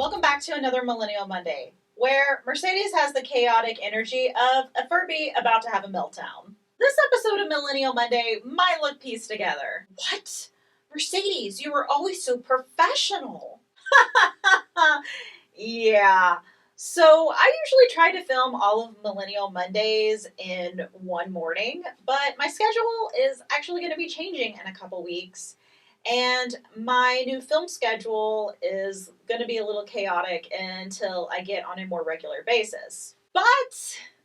Welcome back to another Millennial Monday, where Mercedes has the chaotic energy of a Furby about to have a meltdown. This episode of Millennial Monday might look pieced together. What? Mercedes, you were always so professional. Yeah. So I usually try to film all of Millennial Mondays in one morning, but my schedule is actually going to be changing in a couple weeks. And my new film schedule is going to be a little chaotic until I get on a more regular basis. But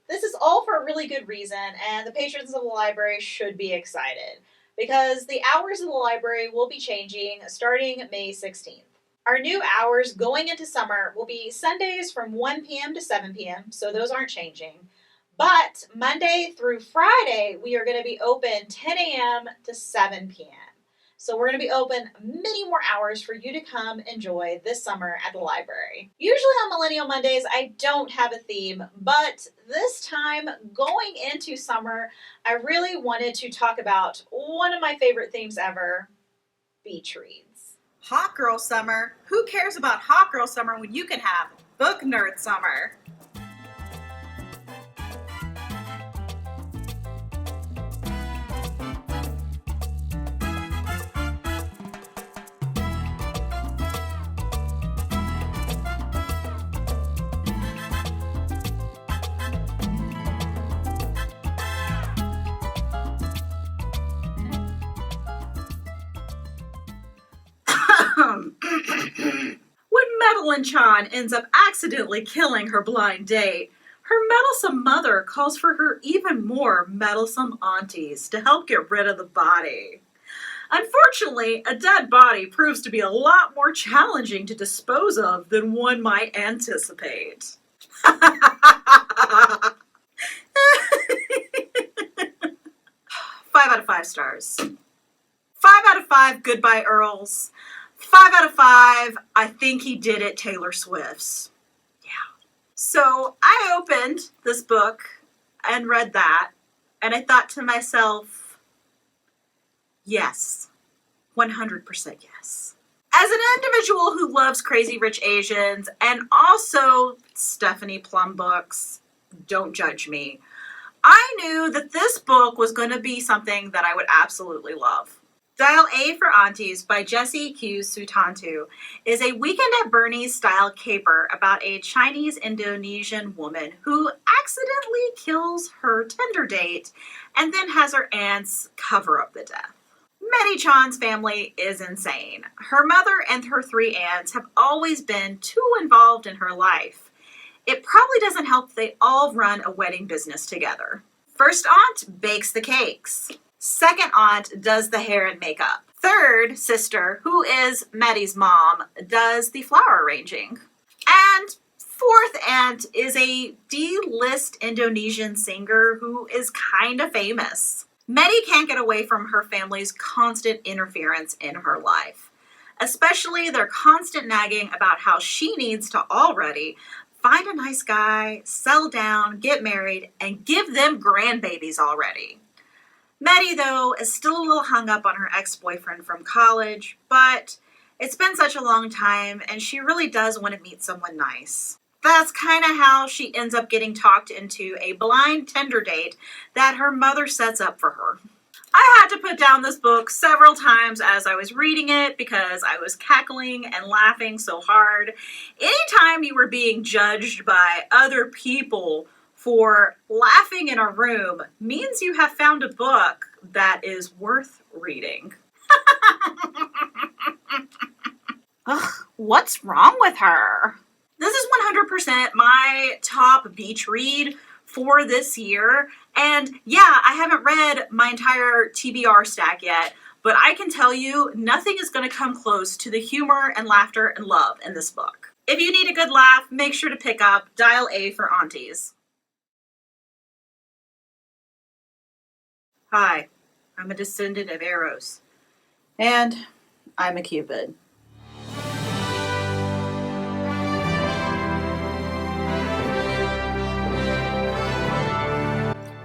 this is all for a really good reason, and the patrons of the library should be excited because the hours of the library will be changing starting May 16th. Our new hours going into summer will be Sundays from 1 p.m. to 7 p.m., so those aren't changing. But Monday through Friday, we are going to be open 10 a.m. to 7 p.m. So we're going to be open many more hours for you to come enjoy this summer at the library. Usually on Millennial Mondays, I don't have a theme, but this time going into summer, I really wanted to talk about one of my favorite themes ever, beach reads. Hot girl summer? Who cares about hot girl summer when you can have book nerd summer? When Madeline Chan ends up accidentally killing her blind date, her meddlesome mother calls for her even more meddlesome aunties to help get rid of the body. Unfortunately, a dead body proves to be a lot more challenging to dispose of than one might anticipate. 5 out of 5 stars. 5 out of 5 goodbye Earls. 5 out of 5, I think he did it, Taylor Swift's. Yeah. So I opened this book and read that, and I thought to myself, yes, 100% yes. As an individual who loves Crazy Rich Asians and also Stephanie Plum books, don't judge me, I knew that this book was going to be something that I would absolutely love. Dial A for Aunties by Jessie Q. Sutanto is a Weekend at Bernie's style caper about a Chinese-Indonesian woman who accidentally kills her Tinder date and then has her aunts cover up the death. Medi Chan's family is insane. Her mother and her 3 aunts have always been too involved in her life. It probably doesn't help they all run a wedding business together. First aunt bakes the cakes. Second aunt does the hair and makeup. Third sister, who is Maddie's mom, does the flower arranging. And fourth aunt is a D-list Indonesian singer who is kind of famous. Maddie can't get away from her family's constant interference in her life, especially their constant nagging about how she needs to already find a nice guy, settle down, get married, and give them grandbabies already. Maddie, though, is still a little hung up on her ex-boyfriend from college, but it's been such a long time, and she really does want to meet someone nice. That's kind of how she ends up getting talked into a blind Tinder date that her mother sets up for her. I had to put down this book several times as I was reading it because I was cackling and laughing so hard. Anytime you were being judged by other people for laughing in a room means you have found a book that is worth reading. Ugh, what's wrong with her? This is 100% my top beach read for this year. And yeah, I haven't read my entire TBR stack yet, but I can tell you nothing is going to come close to the humor and laughter and love in this book. If you need a good laugh, make sure to pick up Dial A for Aunties. Hi, I'm a descendant of Eros, and I'm a Cupid.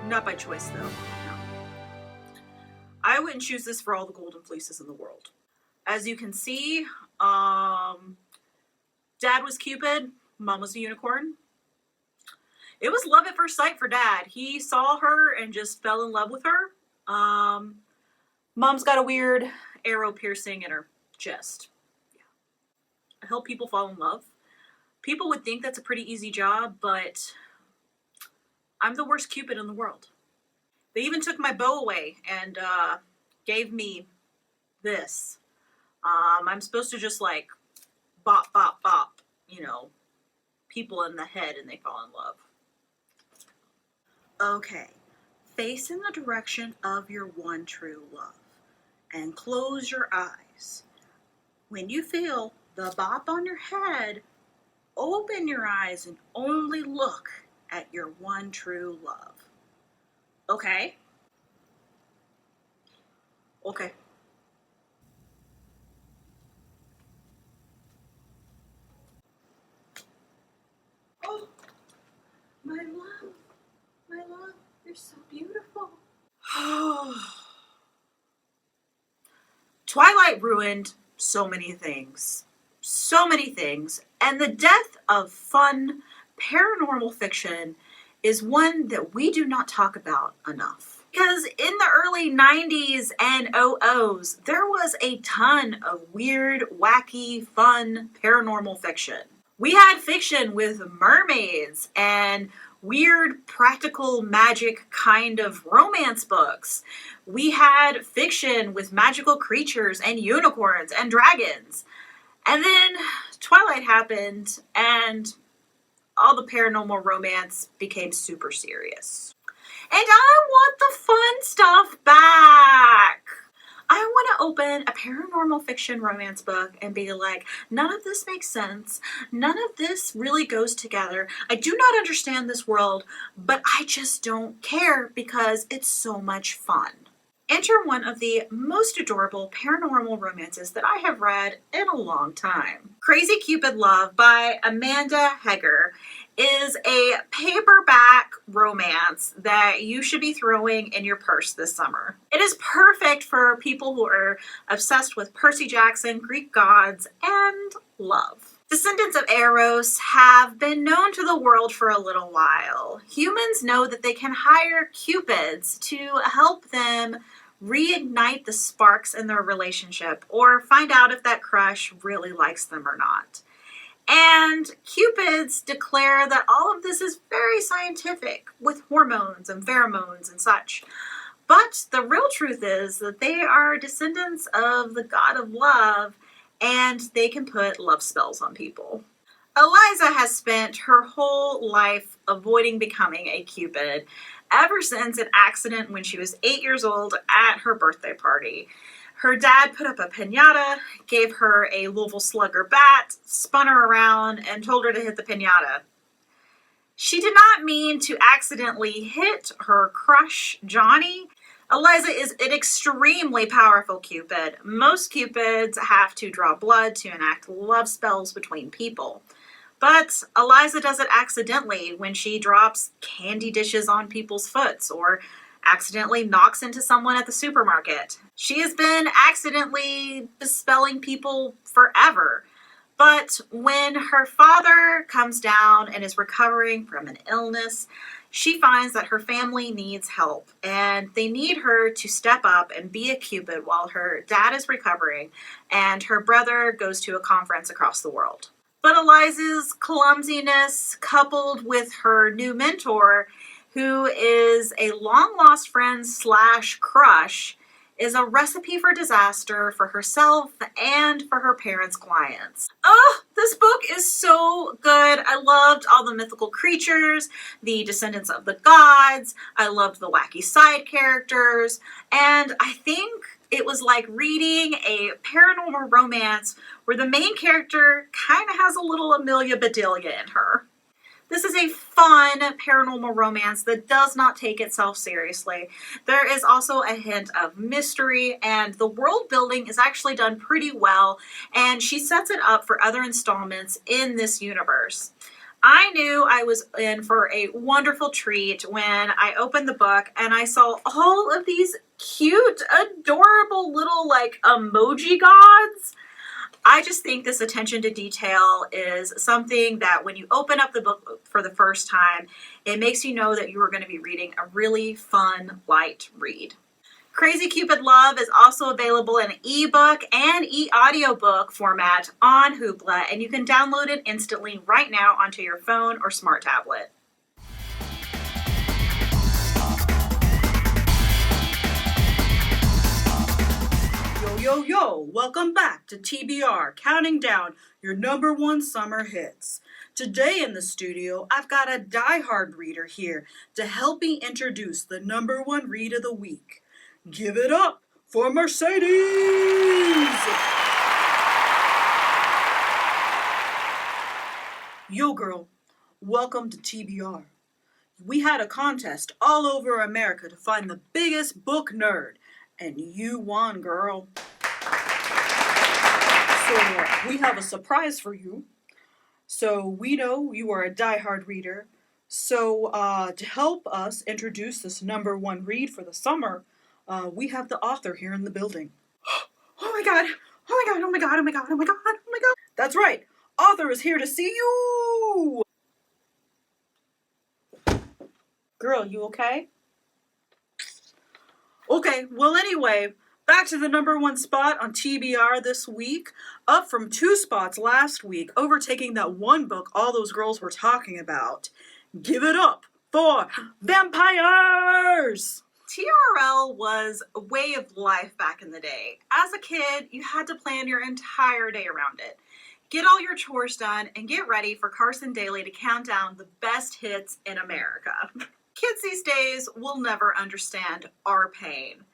Not by choice, though. No. I wouldn't choose this for all the golden fleeces in the world. As you can see, Dad was Cupid, Mom was a unicorn. It was love at first sight for Dad. He saw her and just fell in love with her. Mom's got a weird arrow piercing in her chest. Yeah. I help people fall in love. People would think that's a pretty easy job, but I'm the worst Cupid in the world. They even took my bow away and gave me this. I'm supposed to just like bop, bop, bop, people in the head and they fall in love. Okay, face in the direction of your one true love and close your eyes. When you feel the bop on your head, open your eyes and only look at your one true love. Okay? Okay. Oh, my love, you're so beautiful. Twilight ruined so many things. So many things. And the death of fun paranormal fiction is one that we do not talk about enough. Because in the early 90s and 00s, there was a ton of weird, wacky, fun paranormal fiction. We had fiction with mermaids and weird practical magic kind of romance books. We had fiction with magical creatures and unicorns and dragons. And then Twilight happened and all the paranormal romance became super serious. And I want the fun stuff back. I want to open a paranormal fiction romance book and be like, none of this makes sense. None of this really goes together. I do not understand this world, but I just don't care because it's so much fun. Enter one of the most adorable paranormal romances that I have read in a long time. Crazy Cupid Love by Amanda Heger is a paperback romance that you should be throwing in your purse this summer. It is perfect for people who are obsessed with Percy Jackson, Greek gods, and love. Descendants of Eros have been known to the world for a little while. Humans know that they can hire Cupids to help them reignite the sparks in their relationship or find out if that crush really likes them or not. And Cupids declare that all of this is very scientific with hormones and pheromones and such. But the real truth is that they are descendants of the god of love and they can put love spells on people. Eliza has spent her whole life avoiding becoming a Cupid ever since an accident when she was 8 years old at her birthday party. Her dad put up a piñata, gave her a Louisville Slugger bat, spun her around, and told her to hit the piñata. She did not mean to accidentally hit her crush, Johnny. Eliza is an extremely powerful Cupid. Most Cupids have to draw blood to enact love spells between people. But Eliza does it accidentally when she drops candy dishes on people's foots or accidentally knocks into someone at the supermarket. She has been accidentally bespelling people forever. But when her father comes down and is recovering from an illness, she finds that her family needs help and they need her to step up and be a Cupid while her dad is recovering and her brother goes to a conference across the world. But Eliza's clumsiness, coupled with her new mentor, who is a long-lost friend / crush, is a recipe for disaster for herself and for her parents' clients. Oh, this book is so good. I loved all the mythical creatures, the descendants of the gods. I loved the wacky side characters. And I think it was like reading a paranormal romance where the main character kind of has a little Amelia Bedelia in her. This is a fun paranormal romance that does not take itself seriously. There is also a hint of mystery, and the world building is actually done pretty well, and she sets it up for other installments in this universe. I knew I was in for a wonderful treat when I opened the book and I saw all of these cute, adorable little emoji gods. I just think this attention to detail is something that when you open up the book for the first time, it makes you know that you are going to be reading a really fun, light read. Crazy Cupid Love is also available in ebook and e-audiobook format on Hoopla, and you can download it instantly right now onto your phone or smart tablet. Yo, welcome back to TBR, counting down your #1 summer hits. Today in the studio, I've got a diehard reader here to help me introduce the #1 read of the week. Give it up for Mercedes! Yo girl, welcome to TBR. We had a contest all over America to find the biggest book nerd, and you won, girl. So we have a surprise for you. So we know you are a diehard reader. So to help us introduce this #1 read for the summer, we have the author here in the building. Oh my god! Oh my god! Oh my god! Oh my god! Oh my god! Oh my god! That's right! Author is here to see you! Girl, you okay? Okay, well anyway, back to the #1 spot on TBR this week, up from 2 spots last week, overtaking that one book all those girls were talking about. Give it up for Vampires! TRL was a way of life back in the day. As a kid, you had to plan your entire day around it. Get all your chores done and get ready for Carson Daly to count down the best hits in America. Kids these days will never understand our pain.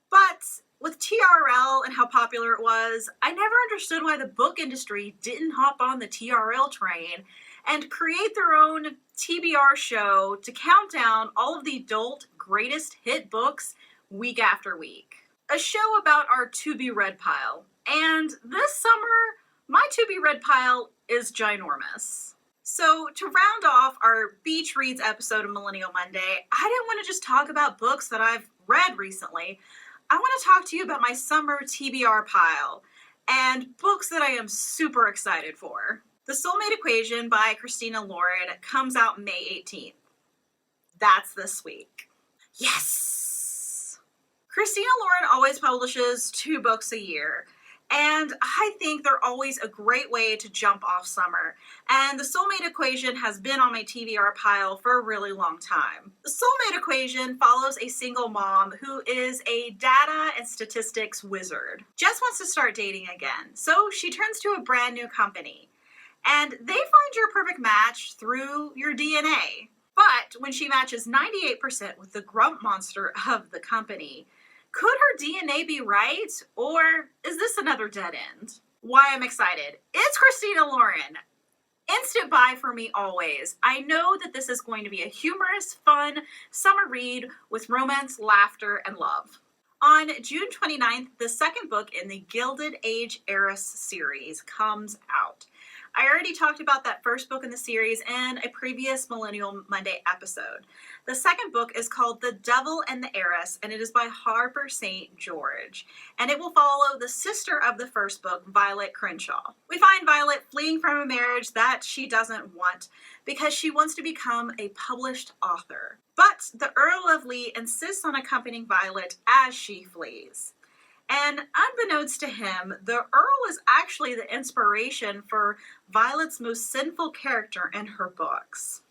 But with TRL and how popular it was, I never understood why the book industry didn't hop on the TRL train and create their own TBR show to count down all of the adult greatest hit books week after week. A show about our to-be-read pile. And this summer, my to-be-read pile is ginormous. So to round off our Beach Reads episode of Millennial Monday, I didn't want to just talk about books that I've read recently. I want to talk to you about my summer TBR pile and books that I am super excited for. The Soulmate Equation by Christina Lauren comes out May 18th. That's this week. Yes! Christina Lauren always publishes 2 books a year. And I think they're always a great way to jump off summer. And the Soulmate Equation has been on my TBR pile for a really long time. The Soulmate Equation follows a single mom who is a data and statistics wizard. Jess wants to start dating again, so she turns to a brand new company. And they find your perfect match through your DNA. But when she matches 98% with the grump monster of the company, could her DNA be right, or is this another dead end? Why I'm excited. It's Christina Lauren. Instant buy for me always. I know that this is going to be a humorous, fun summer read with romance, laughter, and love. On June 29th, the second book in the Gilded Age Heiress series comes out. I already talked about that first book in the series in a previous Millennial Monday episode. The second book is called The Devil and the Heiress, and it is by Harper St. George. And it will follow the sister of the first book, Violet Crenshaw. We find Violet fleeing from a marriage that she doesn't want because she wants to become a published author. But the Earl of Lee insists on accompanying Violet as she flees. And unbeknownst to him, the Earl is actually the inspiration for Violet's most sinful character in her books.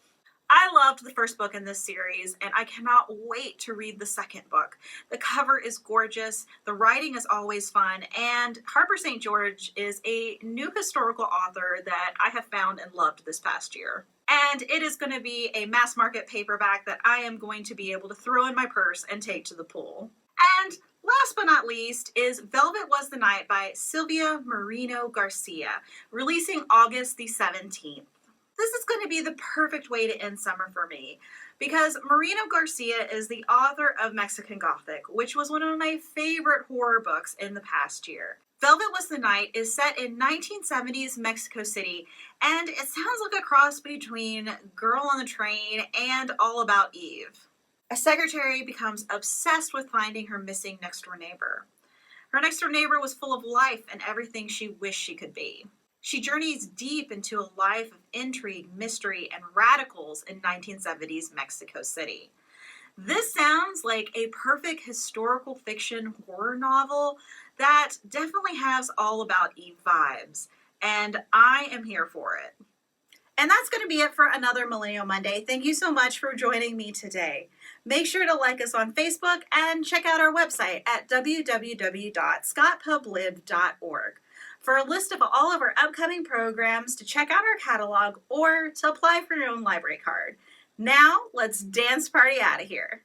I loved the first book in this series, and I cannot wait to read the second book. The cover is gorgeous, the writing is always fun, and Harper St. George is a new historical author that I have found and loved this past year. And it is going to be a mass market paperback that I am going to be able to throw in my purse and take to the pool. And last but not least is Velvet Was the Night by Silvia Moreno Garcia, releasing August the 17th. This is going to be the perfect way to end summer for me because Moreno Garcia is the author of Mexican Gothic, which was one of my favorite horror books in the past year. Velvet Was the Night is set in 1970s Mexico City, and it sounds like a cross between Girl on the Train and All About Eve. A secretary becomes obsessed with finding her missing next-door neighbor. Her next-door neighbor was full of life and everything she wished she could be. She journeys deep into a life of intrigue, mystery, and radicals in 1970s Mexico City. This sounds like a perfect historical fiction horror novel that definitely has all about Eve vibes, and I am here for it. And that's going to be it for another Millennial Monday. Thank you so much for joining me today. Make sure to like us on Facebook and check out our website at www.scottpublib.org for a list of all of our upcoming programs, to check out our catalog, or to apply for your own library card. Now, let's dance party out of here.